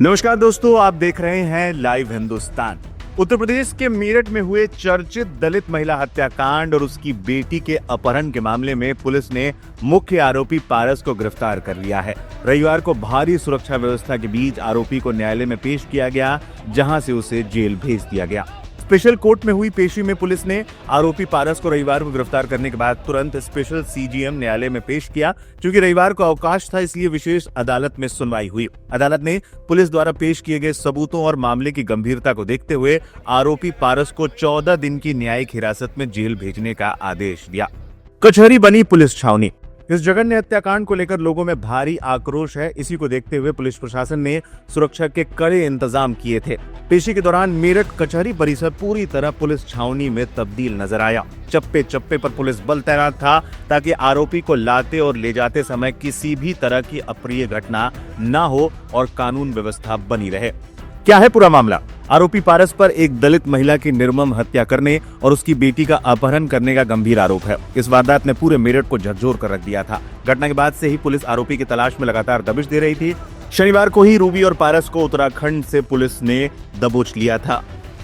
नमस्कार दोस्तों, आप देख रहे हैं लाइव हिंदुस्तान। उत्तर प्रदेश के मेरठ में हुए चर्चित दलित महिला हत्याकांड और उसकी बेटी के अपहरण के मामले में पुलिस ने मुख्य आरोपी पारस को गिरफ्तार कर लिया है। रविवार को भारी सुरक्षा व्यवस्था के बीच आरोपी को न्यायालय में पेश किया गया, जहां से उसे जेल भेज दिया गया। स्पेशल कोर्ट में हुई पेशी में पुलिस ने आरोपी पारस को रविवार को गिरफ्तार करने के बाद तुरंत स्पेशल सीजीएम न्यायालय में पेश किया। क्योंकि रविवार को अवकाश था, इसलिए विशेष अदालत में सुनवाई हुई। अदालत ने पुलिस द्वारा पेश किए गए सबूतों और मामले की गंभीरता को देखते हुए आरोपी पारस को 14 दिन की न्यायिक हिरासत में जेल भेजने का आदेश दिया। कचहरी बनी पुलिस छावनी। इस जघन्य हत्याकांड को लेकर लोगों में भारी आक्रोश है। इसी को देखते हुए पुलिस प्रशासन ने सुरक्षा के कड़े इंतजाम किए थे। पेशी के दौरान मेरठ कचहरी परिसर पूरी तरह पुलिस छावनी में तब्दील नजर आया। चप्पे चप्पे पर पुलिस बल तैनात था, ताकि आरोपी को लाते और ले जाते समय किसी भी तरह की अप्रिय घटना न हो और कानून व्यवस्था बनी रहे। क्या है पूरा मामला? आरोपी पारस पर एक दलित महिला की निर्मम हत्या करने और उसकी बेटी का अपहरण करने का गंभीर आरोप है। इस वारदात ने पूरे मेरठ को झकझोर कर रख दिया था। घटना के बाद से ही पुलिस आरोपी की तलाश में लगातार दबिश दे रही थी। शनिवार को ही रूबी और पारस को उत्तराखंड से पुलिस ने दबोच लिया था।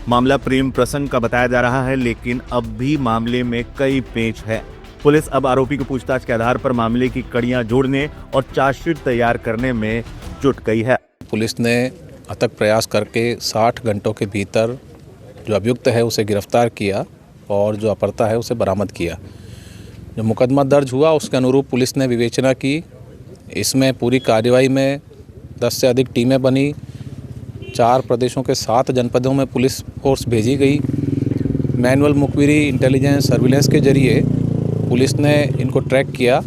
मामला प्रेम प्रसंग का बताया जा रहा है, लेकिन अब भी मामले में कई पेच है। पुलिस अब आरोपी को पूछताछ के आधार पर मामले की कड़ियां जोड़ने और चार्जशीट तैयार करने में जुट गई है। पुलिस ने अथक प्रयास करके 60 घंटों के भीतर जो अभियुक्त है उसे गिरफ्तार किया और जो अपहर्ता है उसे बरामद किया। जो मुकदमा दर्ज हुआ उसके अनुरूप पुलिस ने विवेचना की। इसमें पूरी कार्रवाई में 10 से अधिक टीमें बनी। 4 प्रदेशों के 7 जनपदों में पुलिस फोर्स भेजी गई। मैनुअल मुखबिरी, इंटेलिजेंस, सर्विलेंस के जरिए पुलिस ने इनको ट्रैक किया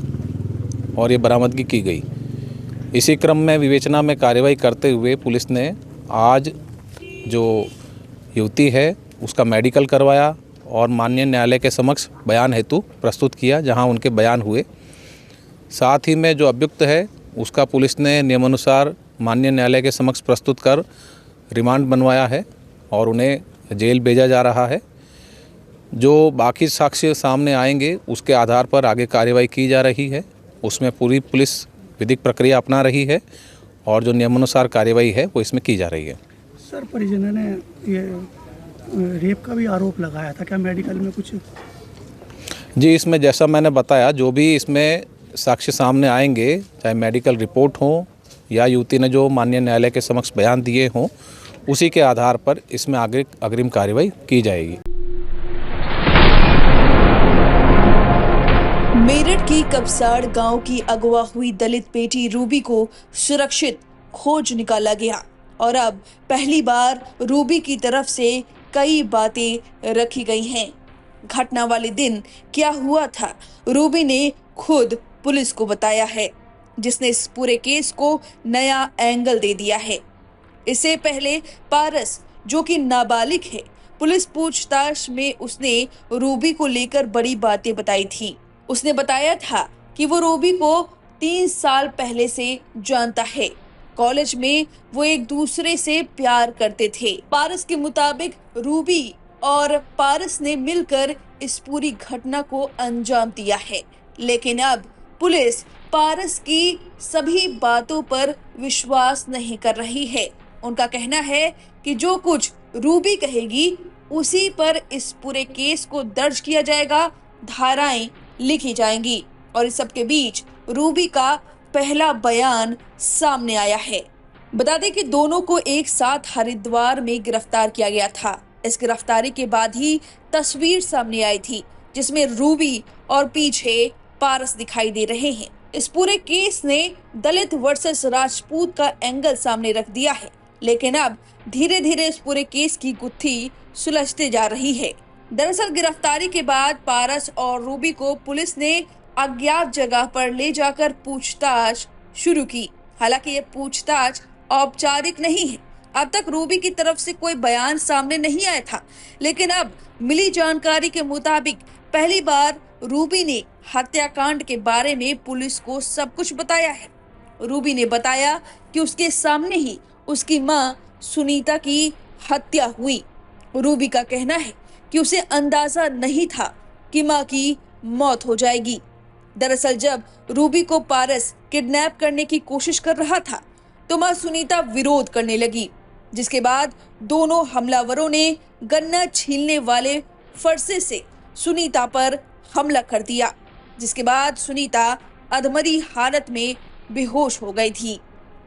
और ये बरामदगी की गई। इसी क्रम में विवेचना में कार्रवाई करते हुए पुलिस ने आज जो युवती है उसका मेडिकल करवाया और माननीय न्यायालय के समक्ष बयान हेतु प्रस्तुत किया, जहां उनके बयान हुए। साथ ही में जो अभियुक्त है उसका पुलिस ने नियमानुसार माननीय न्यायालय के समक्ष प्रस्तुत कर रिमांड बनवाया है और उन्हें जेल भेजा जा रहा है। जो बाकी साक्ष्य सामने आएंगे उसके आधार पर आगे कार्रवाई की जा रही है। उसमें पूरी पुलिस विधिक प्रक्रिया अपना रही है और जो नियमानुसार कार्यवाही है वो इसमें की जा रही है। सर, परिजनों ने ये रेप का भी आरोप लगाया था, क्या मेडिकल में कुछ? जी, इसमें जैसा मैंने बताया, जो भी इसमें साक्ष्य सामने आएंगे, चाहे मेडिकल रिपोर्ट हो या युवती ने जो माननीय न्यायालय के समक्ष बयान दिए हों, उसी के आधार पर इसमें आगे अग्रिम कार्रवाई की जाएगी। मेरठ की कपसाड़ गांव की अगवा हुई दलित बेटी रूबी को सुरक्षित खोज निकाला गया और अब पहली बार रूबी की तरफ से कई बातें रखी गई हैं। घटना वाले दिन क्या हुआ था, रूबी ने खुद पुलिस को बताया है, जिसने इस पूरे केस को नया एंगल दे दिया है। इससे पहले पारस, जो कि नाबालिग है, पुलिस पूछताछ में उसने रूबी को लेकर बड़ी बातें बताई थी। उसने बताया था कि वो रूबी को 3 साल पहले से जानता है। कॉलेज में वो एक दूसरे से प्यार करते थे। पारस के मुताबिक रूबी और पारस ने मिलकर इस पूरी घटना को अंजाम दिया है। लेकिन अब पुलिस पारस की सभी बातों पर विश्वास नहीं कर रही है। उनका कहना है कि जो कुछ रूबी कहेगी उसी पर इस पूरे केस को दर्ज किया जाएगा, धाराएं लिखी जाएंगी। और इस सब के बीच रूबी का पहला बयान सामने आया है। बता दें कि दोनों को एक साथ हरिद्वार में गिरफ्तार किया गया था। इस गिरफ्तारी के बाद ही तस्वीर सामने आई थी, जिसमें रूबी और पीछे पारस दिखाई दे रहे हैं। इस पूरे केस ने दलित वर्सेस राजपूत का एंगल सामने रख दिया है। लेकिन अब धीरे धीरे इस पूरे केस की गुत्थी सुलझते जा रही है। दरअसल गिरफ्तारी के बाद पारस और रूबी को पुलिस ने अज्ञात जगह पर ले जाकर पूछताछ शुरू की। हालांकि ये पूछताछ औपचारिक नहीं है। अब तक रूबी की तरफ से कोई बयान सामने नहीं आया था, लेकिन अब मिली जानकारी के मुताबिक पहली बार रूबी ने हत्याकांड के बारे में पुलिस को सब कुछ बताया है। रूबी ने बताया कि उसके सामने ही उसकी मां सुनीता की हत्या हुई। रूबी का कहना है कि उसे अंदाजा नहीं था कि मां की मौत हो जाएगी। दरअसल जब रूबी को पारस किडनैप करने की कोशिश कर रहा था, तो तो मां सुनीता विरोध करने लगी, जिसके बाद दोनों हमलावरों ने गन्ना छीलने वाले फरसे से सुनीता पर हमला कर दिया, जिसके बाद सुनीता अधमरी हालत में बेहोश हो गई थी।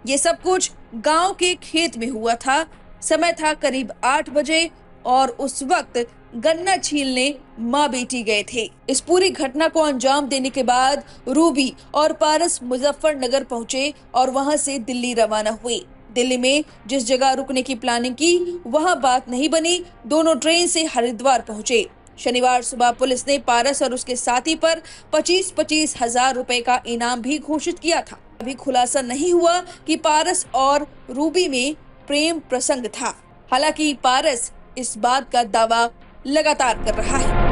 ये सब कुछ गांव के खेत में हुआ था। समय था करीब 8 बजे और उस वक्त गन्ना छीलने माँ बेटी गए थे। इस पूरी घटना को अंजाम देने के बाद रूबी और पारस मुजफ्फरनगर पहुंचे और वहां से दिल्ली रवाना हुए। दिल्ली में जिस जगह रुकने की प्लानिंग की वहां बात नहीं बनी, दोनों ट्रेन से हरिद्वार पहुंचे। शनिवार सुबह पुलिस ने पारस और उसके साथी पर 25-25 हजार रुपए का इनाम भी घोषित किया था। अभी खुलासा नहीं हुआ कि पारस और रूबी में प्रेम प्रसंग था। हालांकि पारस इस बात का दावा लगातार कर रहा है।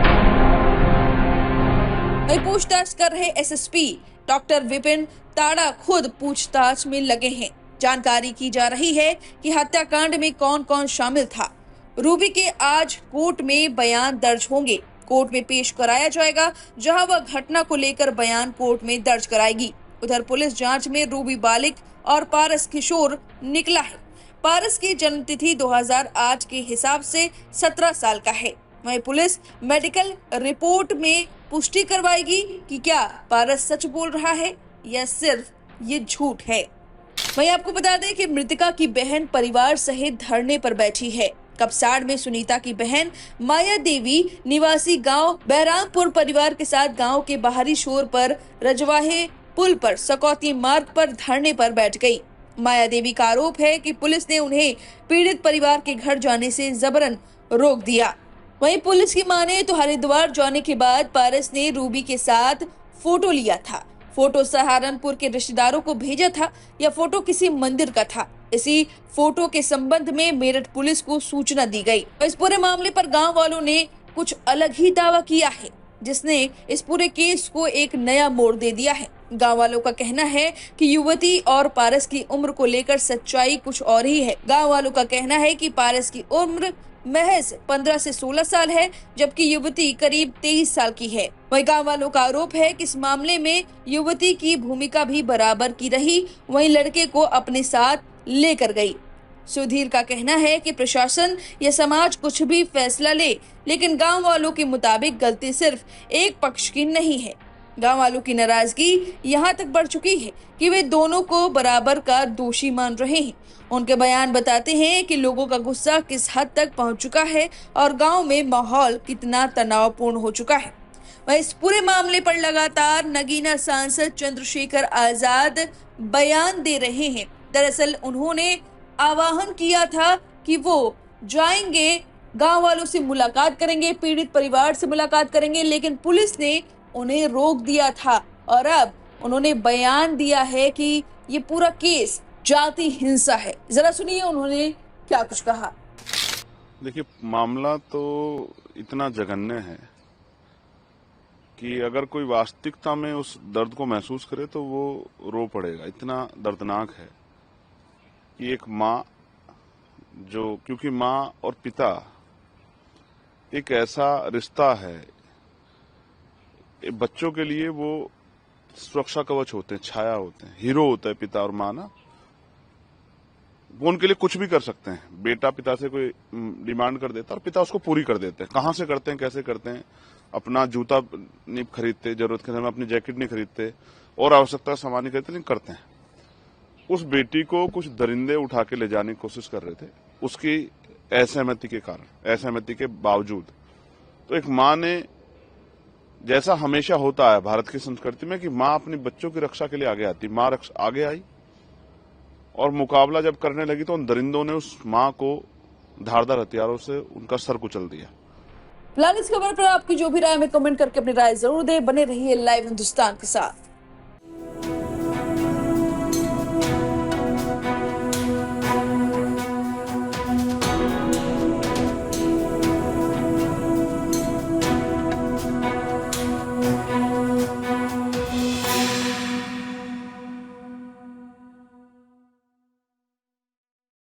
वहीं पूछताछ कर रहे एसएसपी डॉक्टर विपिन ताड़ा खुद पूछताछ में लगे हैं। जानकारी की जा रही है कि हत्याकांड में कौन कौन शामिल था। रूबी के आज कोर्ट में बयान दर्ज होंगे। कोर्ट में पेश कराया जाएगा, जहां वह घटना को लेकर बयान कोर्ट में दर्ज कराएगी। उधर पुलिस जांच में रूबी बालिक और पारस किशोर निकला है। पारस की जन्मतिथि 2008 के हिसाब से 17 साल का है। वहीं पुलिस मेडिकल रिपोर्ट में पुष्टि करवाएगी कि क्या पारस सच बोल रहा है या सिर्फ ये झूठ है। वहीं आपको बता दें कि मृतका की बहन परिवार सहित धरने पर बैठी है। कपसाड़ में सुनीता की बहन माया देवी निवासी गांव बहरामपुर परिवार के साथ गांव के बाहरी शोर पर रजवाहे पुल पर सकौती मार्ग पर धरने पर बैठ गई। माया देवी का आरोप है कि पुलिस ने उन्हें पीड़ित परिवार के घर जाने से जबरन रोक दिया। वहीं पुलिस की माने तो हरिद्वार जाने के बाद पारस ने रूबी के साथ फोटो लिया था। फोटो सहारनपुर के रिश्तेदारों को भेजा था या फोटो किसी मंदिर का था। इसी फोटो के संबंध में मेरठ पुलिस को सूचना दी गई। इस पूरे मामले पर गांव वालों ने कुछ अलग ही दावा किया है, जिसने इस पूरे केस को एक नया मोड़ दे दिया है। गांव वालों का कहना है कि युवती और पारस की उम्र को लेकर सच्चाई कुछ और ही है। गांव वालों का कहना है कि पारस की उम्र महज 15 से 16 साल है, जबकि युवती करीब 23 साल की है। वहीं गांव वालों का आरोप है कि इस मामले में युवती की भूमिका भी बराबर की रही, वहीं लड़के को अपने साथ लेकर गई। सुधीर का कहना है कि प्रशासन या समाज कुछ भी फैसला ले, लेकिन गांव वालों के मुताबिक गलती सिर्फ एक पक्ष की नहीं है। गांव वालों की नाराजगी यहाँ तक बढ़ चुकी है कि वे दोनों को बराबर का दोषी मान रहे हैं। उनके बयान बताते हैं कि लोगों का गुस्सा किस हद तक पहुंच चुका है और गांव में माहौल कितना तनावपूर्ण हो चुका है। वह इस पूरे मामले पर लगातार नगीना सांसद चंद्रशेखर आजाद बयान दे रहे हैं। दरअसल उन्होंने आह्वान किया था कि वो जाएंगे, गांव वालों से मुलाकात करेंगे, पीड़ित परिवार से मुलाकात करेंगे, लेकिन पुलिस ने उन्हें रोक दिया था और अब उन्होंने बयान दिया है कि ये पूरा केस जाति हिंसा है। जरा सुनिए उन्होंने क्या कुछ कहा। देखिए, मामला तो इतना जघन्य है कि अगर कोई वास्तविकता में उस दर्द को महसूस करे तो वो रो पड़ेगा। इतना दर्दनाक है कि एक माँ जो, क्योंकि माँ और पिता एक ऐसा रिश्ता है, बच्चों के लिए वो सुरक्षा कवच होते हैं, छाया होते हैं, हीरो होता है पिता और माँ ना। वो उनके लिए कुछ भी कर सकते हैं। बेटा पिता से कोई डिमांड कर देता और पिता उसको पूरी कर देते हैं। कहाँ से करते हैं, कैसे करते हैं? अपना जूता नहीं खरीदते, जरूरत के समय में अपनी जैकेट नहीं खरीदते और आवश्यकता सामान नहीं खरीदते, लेकिन करते हैं। उस बेटी को कुछ दरिंदे उठा के ले जाने की कोशिश कर रहे थे, उसकी असहमति के कारण, असहमति के बावजूद। तो एक माँ ने, जैसा हमेशा होता है भारत की संस्कृति में, कि माँ अपने बच्चों की रक्षा के लिए आगे आती, माँ आगे आई और मुकाबला जब करने लगी तो उन दरिंदों ने उस माँ को धारदार हथियारों से उनका सर कुचल दिया। फिलहाल इस खबर पर आपकी जो भी राय, हमें कमेंट करके अपनी राय जरूर दें। बने रहिए लाइव हिंदुस्तान के साथ।